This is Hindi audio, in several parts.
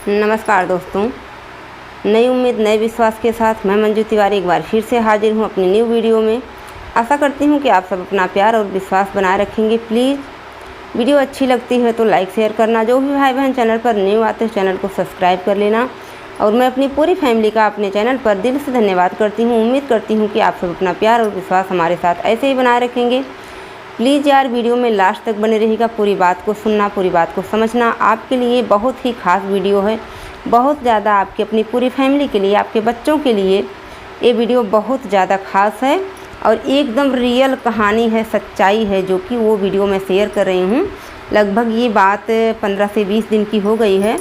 नमस्कार दोस्तों, नई उम्मीद नए विश्वास के साथ मैं मंजू तिवारी एक बार फिर से हाजिर हूँ अपनी न्यू वीडियो में। आशा करती हूँ कि आप सब अपना प्यार और विश्वास बनाए रखेंगे। प्लीज़ वीडियो अच्छी लगती है तो लाइक शेयर करना। जो भी भाई बहन चैनल पर न्यू आते हैं चैनल को सब्सक्राइब कर लेना। और मैं अपनी पूरी फैमिली का अपने चैनल पर दिल से धन्यवाद करती हूँ। उम्मीद करती हूँ कि आप सब अपना प्यार और विश्वास हमारे साथ ऐसे ही बनाए रखेंगे। प्लीज़ यार वीडियो में लास्ट तक बने रहिएगा, पूरी बात को सुनना, पूरी बात को समझना। आपके लिए बहुत ही खास वीडियो है, बहुत ज़्यादा आपकी अपनी पूरी फैमिली के लिए, आपके बच्चों के लिए ये वीडियो बहुत ज़्यादा खास है और एकदम रियल कहानी है, सच्चाई है जो कि वो वीडियो मैं शेयर कर रही हूँ। लगभग ये बात 15 से 20 दिन की हो गई है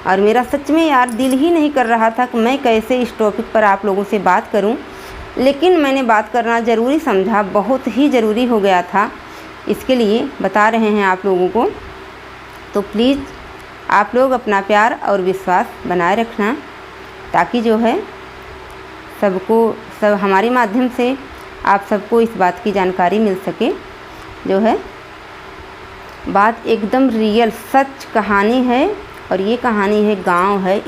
और मेरा सच में यार दिल ही नहीं कर रहा था कि मैं कैसे इस टॉपिक पर आप लोगों से बात करूँ, लेकिन मैंने बात करना ज़रूरी समझा, बहुत ही ज़रूरी हो गया था। इसके लिए बता रहे हैं आप लोगों को। तो प्लीज़ आप लोग अपना प्यार और विश्वास बनाए रखना ताकि जो है सब हमारे माध्यम से आप सबको इस बात की जानकारी मिल सके। जो है बात एकदम रियल सच कहानी है और ये कहानी है, गांव है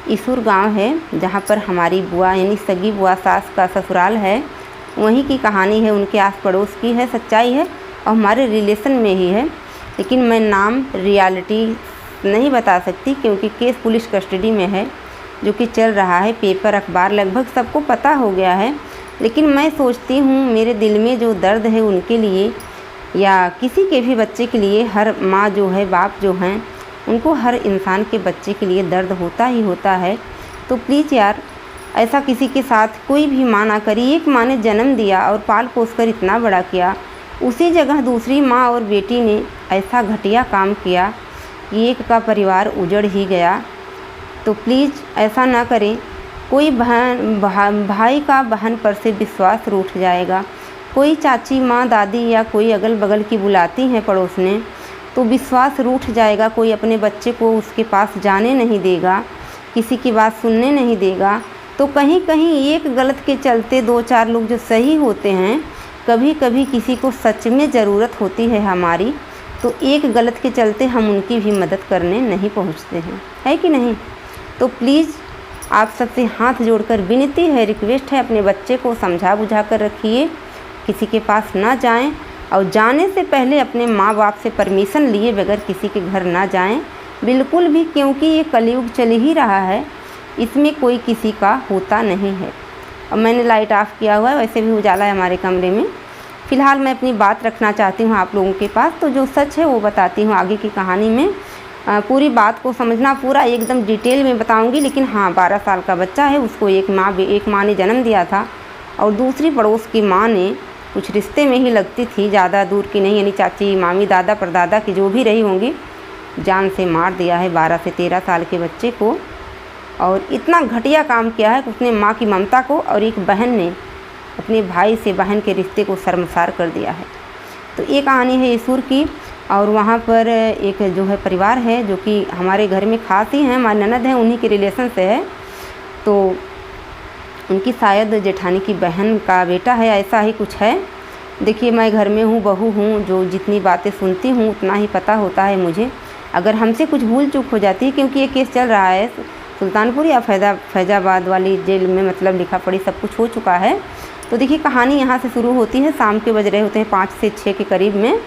ईसूर गांव है जहाँ पर हमारी बुआ यानी सगी बुआ सास का ससुराल है। वहीं की कहानी है, उनके आस पड़ोस की है, सच्चाई है और हमारे रिलेशन में ही है। लेकिन मैं नाम रियलिटी नहीं बता सकती क्योंकि केस पुलिस कस्टडी में है जो कि चल रहा है। पेपर अखबार लगभग सबको पता हो गया है। लेकिन मैं सोचती हूँ मेरे दिल में जो दर्द है उनके लिए या किसी के भी बच्चे के लिए, हर माँ जो है, बाप जो हैं, उनको हर इंसान के बच्चे के लिए दर्द होता ही होता है। तो प्लीज़ यार ऐसा किसी के साथ कोई भी माँ ना करी। एक माँ ने जन्म दिया और पाल पोस कर इतना बड़ा किया, उसी जगह दूसरी माँ और बेटी ने ऐसा घटिया काम किया कि एक का परिवार उजड़ ही गया। तो प्लीज़ ऐसा ना करें। कोई भाई का बहन पर से विश्वास रूठ जाएगा। कोई चाची, माँ, दादी या कोई अगल बगल की बुलाती हैं पड़ोस ने तो विश्वास रूठ जाएगा। कोई अपने बच्चे को उसके पास जाने नहीं देगा, किसी की बात सुनने नहीं देगा। तो कहीं कहीं एक गलत के चलते 2-4 लोग जो सही होते हैं, कभी कभी किसी को सच में ज़रूरत होती है हमारी, तो एक गलत के चलते हम उनकी भी मदद करने नहीं पहुंचते हैं, है कि नहीं। तो प्लीज़ आप सबसे हाथ जोड़कर विनती है, रिक्वेस्ट है, अपने बच्चे को समझा बुझा कर रखिए, किसी के पास ना जाएं और जाने से पहले अपने माँ बाप से परमिशन लिए बगैर किसी के घर ना जाएं बिल्कुल भी, क्योंकि ये कलयुग चल ही रहा है, इसमें कोई किसी का होता नहीं है। और मैंने लाइट ऑफ किया हुआ है, वैसे भी उजाला है हमारे कमरे में। फ़िलहाल मैं अपनी बात रखना चाहती हूँ आप लोगों के पास, तो जो सच है वो बताती हूँ। आगे की कहानी में पूरी बात को समझना, पूरा एकदम डिटेल में बताऊँगी। लेकिन हाँ, 12 साल का बच्चा है, उसको एक माँ ने जन्म दिया था और दूसरी पड़ोस की माँ ने कुछ रिश्ते में ही लगती थी, ज़्यादा दूर की नहीं, यानी चाची, मामी, दादा, परदादा की जो भी रही होंगी, जान से मार दिया है 12 से 13 साल के बच्चे को। और इतना घटिया काम किया है कि उसने माँ की ममता को, और एक बहन ने अपने भाई से बहन के रिश्ते को शर्मसार कर दिया है। तो ये कहानी है ईसूर की। और वहाँ पर एक जो है परिवार है जो कि हमारे घर में खास ही हैं, हमारी ननद हैं, उन्हीं के रिलेशन से है। तो उनकी शायद जेठानी की बहन का बेटा है, ऐसा ही कुछ है। देखिए, मैं घर में हूँ, बहू हूँ, जो जितनी बातें सुनती हूँ उतना ही पता होता है मुझे। अगर हमसे कुछ भूल चूक हो जाती है, क्योंकि ये केस चल रहा है सुल्तानपुर या फैजाबाद वाली जेल में, मतलब लिखा पढ़ी सब कुछ हो चुका है। तो देखिए, कहानी यहाँ से शुरू होती है। शाम के बज रहे होते हैं 5 से 6 के करीब में।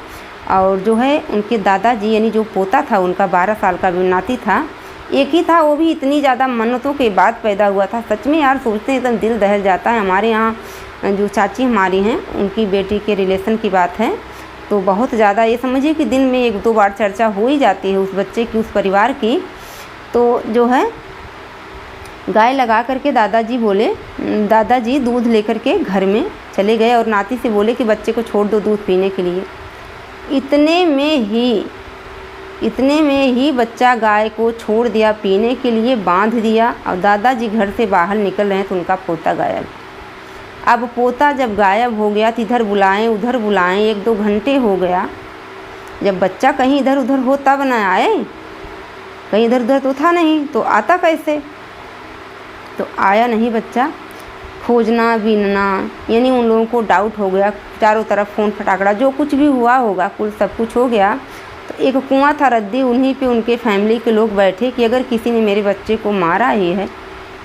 और जो है उनके दादाजी, यानी जो पोता था उनका, 12 साल का नाती था, एक ही था, वो भी इतनी ज़्यादा मन्नतों के बाद पैदा हुआ था। सच में यार सोचते हैं एकदम दिल दहल जाता है। हमारे यहाँ जो चाची हमारी हैं, उनकी बेटी के रिलेशन की बात है। तो बहुत ज़्यादा ये समझिए कि दिन में 1-2 बार चर्चा हो ही जाती है उस बच्चे की, उस परिवार की। तो जो है गाय लगा करके दादाजी दूध लेकर के घर में चले गए और नाती से बोले कि बच्चे को छोड़ दो दूध पीने के लिए। इतने में ही बच्चा गाय को छोड़ दिया, पीने के लिए बांध दिया। और दादाजी घर से बाहर निकल रहे हैं तो उनका पोता गायब। अब पोता जब गायब हो गया तो इधर बुलाएं उधर बुलाएं, 1-2 घंटे हो गया। जब बच्चा कहीं इधर उधर हो तब न आए, कहीं इधर उधर तो था नहीं, तो आता कैसे। तो आया नहीं बच्चा। खोजना बीनना, यानी उन लोगों को डाउट हो गया, चारों तरफ फ़ोन फटाकड़ा, जो कुछ भी हुआ होगा कुल सब कुछ हो गया। तो एक कुआं था रद्दी, उन्हीं पे उनके फैमिली के लोग बैठे कि अगर किसी ने मेरे बच्चे को मारा ही है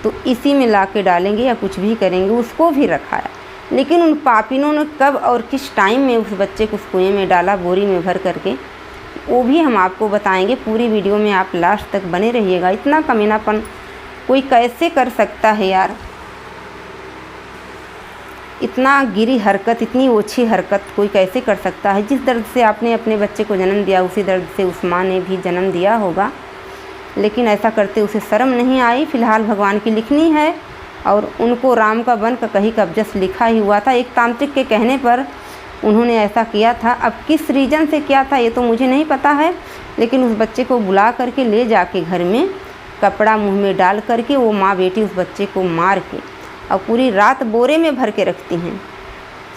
तो इसी में ला के डालेंगे या कुछ भी करेंगे। उसको भी रखाया, लेकिन उन पापिनों ने कब और किस टाइम में उस बच्चे को उस कुएँ में डाला बोरी में भर करके, वो भी हम आपको बताएंगे। पूरी वीडियो में आप लास्ट तक बने रहिएगा। इतना कमीनापन कोई कैसे कर सकता है यार, इतना गिरी हरकत, इतनी ओछी हरकत कोई कैसे कर सकता है। जिस दर्द से आपने अपने बच्चे को जन्म दिया उसी दर्द से उस माँ ने भी जन्म दिया होगा, लेकिन ऐसा करते उसे शर्म नहीं आई। फ़िलहाल भगवान की लिखनी है और उनको राम का वन का कहीं कब्जस लिखा ही हुआ था। एक तांत्रिक के कहने पर उन्होंने ऐसा किया था। अब किस रीज़न से किया था ये तो मुझे नहीं पता है, लेकिन उस बच्चे को बुला करके ले जाके घर में कपड़ा मुंह में डाल करके वो माँ बेटी उस बच्चे को मार के और पूरी रात बोरे में भर के रखती हैं।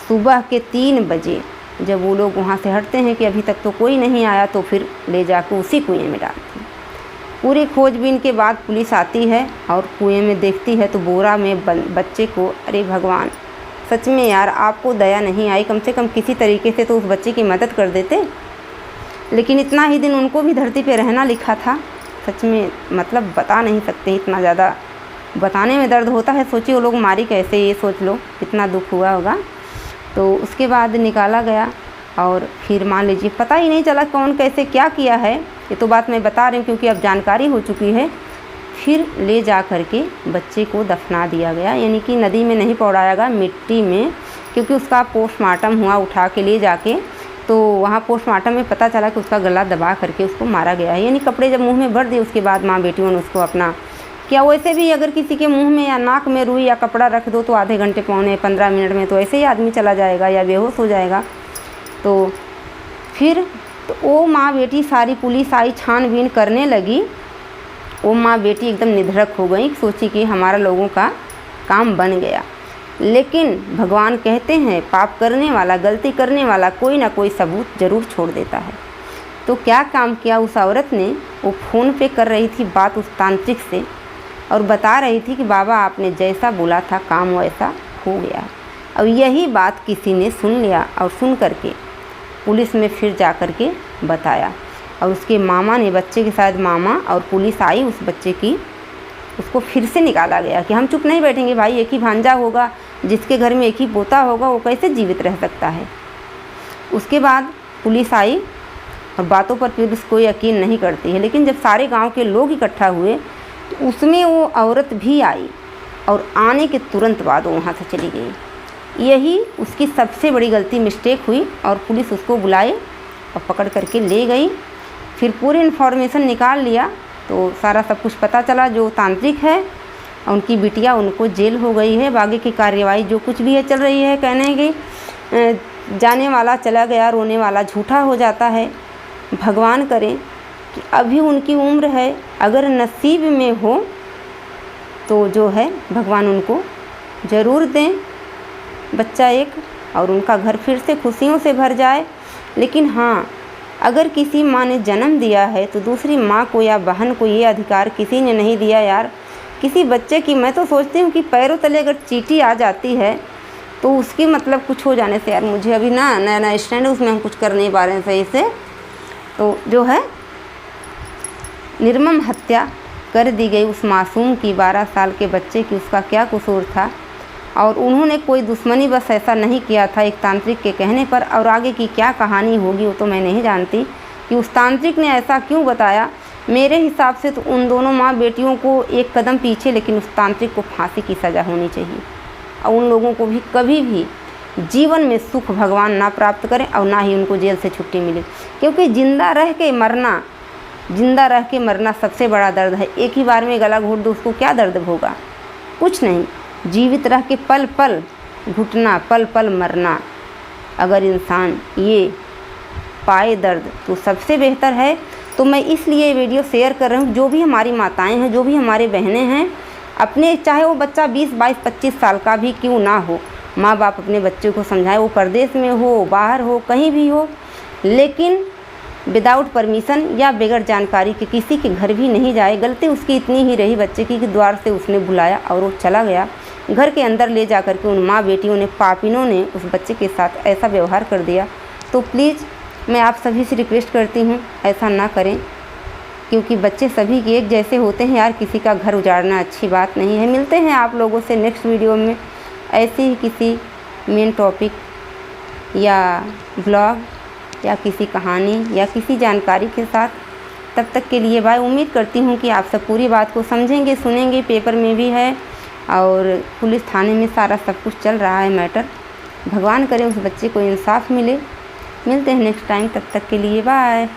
सुबह के 3 बजे जब वो लोग वहाँ से हटते हैं कि अभी तक तो कोई नहीं आया, तो फिर ले जाकर उसी कुएं में डालती हैं। पूरी खोजबीन के बाद पुलिस आती है और कुएं में देखती है तो बोरा में बच्चे को, अरे भगवान सच में यार आपको दया नहीं आई, कम से कम किसी तरीके से तो उस बच्चे की मदद कर देते। लेकिन इतना ही दिन उनको भी धरती पे रहना लिखा था। सच में मतलब बता नहीं सकते, इतना ज़्यादा बताने में दर्द होता है। सोचिए वो लोग मारी कैसे, ये सोच लो कितना दुख हुआ होगा। तो उसके बाद निकाला गया और फिर मान लीजिए पता ही नहीं चला कौन कैसे क्या किया है। ये तो बात मैं बता रही हूँ क्योंकि अब जानकारी हो चुकी है। फिर ले जा कर के बच्चे को दफना दिया गया, यानी कि नदी में नहीं पौड़ाया गया, मिट्टी में, क्योंकि उसका पोस्टमार्टम हुआ उठा के ले जाके। तो वहाँ पोस्टमार्टम में पता चला कि उसका गला दबा करके उसको मारा गया है। यानी कपड़े जब मुंह में भर दिए उसके बाद माँ बेटियों ने उसको अपना क्या, वैसे भी अगर किसी के मुंह में या नाक में रुई या कपड़ा रख दो तो आधे घंटे पौने 15 मिनट में तो ऐसे ही आदमी चला जाएगा या बेहोश हो जाएगा। तो फिर तो वो माँ बेटी सारी पुलिस आई, छानबीन करने लगी। वो माँ बेटी एकदम निधड़क हो गई, सोची कि हमारा लोगों का काम बन गया। लेकिन भगवान कहते हैं पाप करने वाला, गलती करने वाला कोई ना कोई सबूत ज़रूर छोड़ देता है। तो क्या काम किया उस औरत ने, वो फ़ोन पे कर रही थी बात उस तांत्रिक से और बता रही थी कि बाबा आपने जैसा बोला था काम वैसा हो गया। अब यही बात किसी ने सुन लिया और सुन करके पुलिस में फिर जा कर के बताया और उसके मामा ने, बच्चे के साथ मामा और पुलिस आई उस बच्चे की, उसको फिर से निकाला गया कि हम चुप नहीं बैठेंगे भाई, एक ही भांजा होगा, जिसके घर में एक ही पोता होगा वो कैसे जीवित रह सकता है। उसके बाद पुलिस आई और बातों पर पुलिस कोई यकीन नहीं करती है, लेकिन जब सारे गांव के लोग इकट्ठा हुए तो उसमें वो औरत भी आई और आने के तुरंत बाद वो वहाँ से चली गई। यही उसकी सबसे बड़ी गलती, मिस्टेक हुई और पुलिस उसको बुलाई और पकड़ करके ले गई। फिर पूरी इन्फॉर्मेशन निकाल लिया तो सारा सब कुछ पता चला। जो तांत्रिक है उनकी बिटिया, उनको जेल हो गई है। बाकी की कार्यवाही जो कुछ भी है चल रही है। कहने की जाने वाला चला गया, रोने वाला झूठा हो जाता है। भगवान करें कि अभी उनकी उम्र है, अगर नसीब में हो तो जो है भगवान उनको ज़रूर दें बच्चा एक, और उनका घर फिर से खुशियों से भर जाए। लेकिन हाँ, अगर किसी माँ ने जन्म दिया है तो दूसरी माँ को या बहन को ये अधिकार किसी ने नहीं दिया यार। किसी बच्चे की, मैं तो सोचती हूँ कि पैरों तले अगर चींटी आ जाती है तो उसकी मतलब कुछ हो जाने से यार, मुझे अभी ना नया नया स्टैंड है, उसमें हम कुछ कर नहीं पा रहे हैं सही से। तो जो है निर्मम हत्या कर दी गई उस मासूम की, 12 साल के बच्चे की। उसका क्या कसूर था? और उन्होंने कोई दुश्मनी बस ऐसा नहीं किया था एक तांत्रिक के कहने पर। और आगे की क्या कहानी होगी वो तो मैं नहीं जानती कि उस तांत्रिक ने ऐसा क्यों बताया। मेरे हिसाब से तो उन दोनों माँ बेटियों को एक कदम पीछे, लेकिन उस तांत्रिक को फांसी की सज़ा होनी चाहिए और उन लोगों को भी कभी भी जीवन में सुख भगवान ना प्राप्त करें और ना ही उनको जेल से छुट्टी मिले। क्योंकि ज़िंदा रह के मरना सबसे बड़ा दर्द है। एक ही बार में गला घोट दो, उसको क्या दर्द होगा? कुछ नहीं। जीवित रह के पल पल घुटना, पल पल मरना, अगर इंसान ये पाए दर्द तो सबसे बेहतर है। तो मैं इसलिए वीडियो शेयर कर रही हूँ। जो भी हमारी माताएं हैं, जो भी हमारे बहनें हैं, अपने चाहे वो बच्चा 20, 22, 25 साल का भी क्यों ना हो, माँ बाप अपने बच्चे को समझाए, वो परदेश में हो, बाहर हो, कहीं भी हो, लेकिन विदाउट परमिशन या बगैर जानकारी के किसी के घर भी नहीं जाए। गलती उसकी इतनी ही रही बच्चे की कि द्वार से उसने बुलाया और वो चला गया। घर के अंदर ले जाकर के उन माँ बेटियों ने, पापिनों ने उस बच्चे के साथ ऐसा व्यवहार कर दिया। तो प्लीज़ मैं आप सभी से रिक्वेस्ट करती हूँ ऐसा ना करें, क्योंकि बच्चे सभी के एक जैसे होते हैं यार, किसी का घर उजाड़ना अच्छी बात नहीं है। मिलते हैं आप लोगों से नेक्स्ट वीडियो में ऐसे ही किसी मेन टॉपिक या ब्लॉग या किसी कहानी या किसी जानकारी के साथ। तब तक के लिए बाय। उम्मीद करती हूँ कि आप सब पूरी बात को समझेंगे, सुनेंगे, पेपर में भी है और पुलिस थाने में सारा सब कुछ चल रहा है मैटर। भगवान करे उस बच्चे को इंसाफ मिले। मिलते हैं नेक्स्ट टाइम, तब तक के लिए बाय।